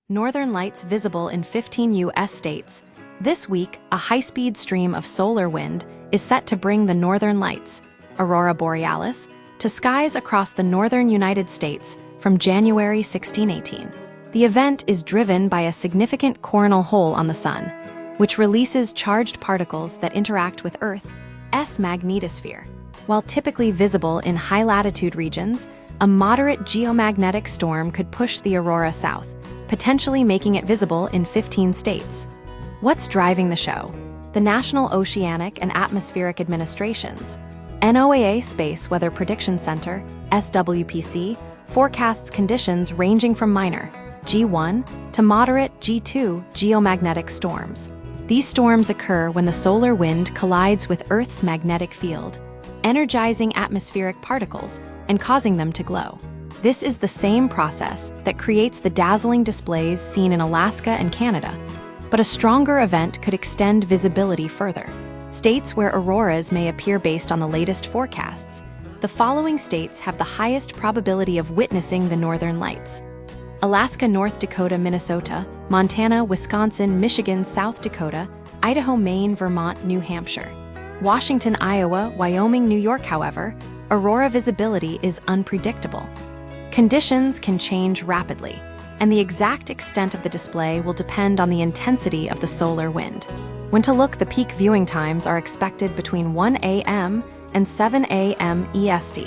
Northern lights visible in 15 U.S. states. This week, a high-speed stream of solar wind is set to bring the northern lights, aurora borealis, to skies across the northern United States from January 1618. The event is driven by a significant coronal hole on the Sun, which releases charged particles that interact with Earth's magnetosphere. While typically visible in high-latitude regions, a moderate geomagnetic storm could push the aurora south, potentially making it visible in 15 states. What's driving the show? The National Oceanic and Atmospheric Administration's NOAA Space Weather Prediction Center, SWPC, forecasts conditions ranging from minor, G1, to moderate, G2, geomagnetic storms. These storms occur when the solar wind collides with Earth's magnetic field, energizing atmospheric particles and causing them to glow. This is the same process that creates the dazzling displays seen in Alaska and Canada, but a stronger event could extend visibility further. States where auroras may appear based on the latest forecasts. The following states have the highest probability of witnessing the northern lights: Alaska, North Dakota, Minnesota, Montana, Wisconsin, Michigan, South Dakota, Idaho, Maine, Vermont, New Hampshire. Washington, Iowa, Wyoming, New York. However, aurora visibility is unpredictable. Conditions can change rapidly, and the exact extent of the display will depend on the intensity of the solar wind. When to look, the peak viewing times are expected between 1 a.m. and 7 a.m. EST,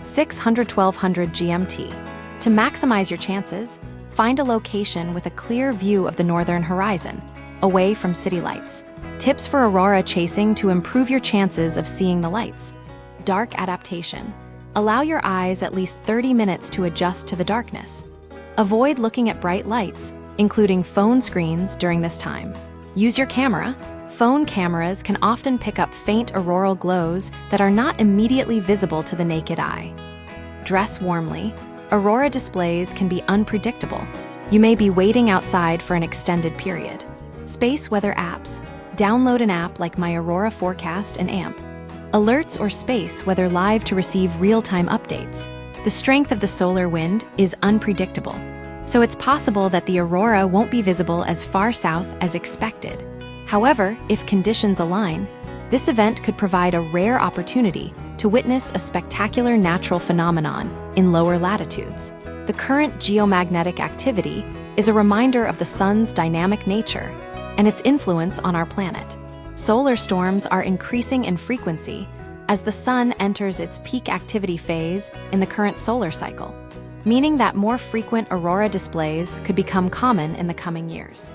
1200 GMT. To maximize your chances, find a location with a clear view of the northern horizon, away from city lights. Tips for aurora chasing to improve your chances of seeing the lights. Dark adaptation. Allow your eyes at least 30 minutes to adjust to the darkness. Avoid looking at bright lights, including phone screens, during this time. Use your camera. Phone cameras can often pick up faint auroral glows that are not immediately visible to the naked eye. Dress warmly. Aurora displays can be unpredictable. You may be waiting outside for an extended period. Space weather apps. Download an app like My Aurora Forecast and AMP. Alerts or Space Weather Live to receive real-time updates. The strength of the solar wind is unpredictable, so it's possible that the aurora won't be visible as far south as expected. However, if conditions align, this event could provide a rare opportunity to witness a spectacular natural phenomenon in lower latitudes. The current geomagnetic activity is a reminder of the sun's dynamic nature and its influence on our planet. Solar storms are increasing in frequency as the sun enters its peak activity phase in the current solar cycle, meaning that more frequent aurora displays could become common in the coming years.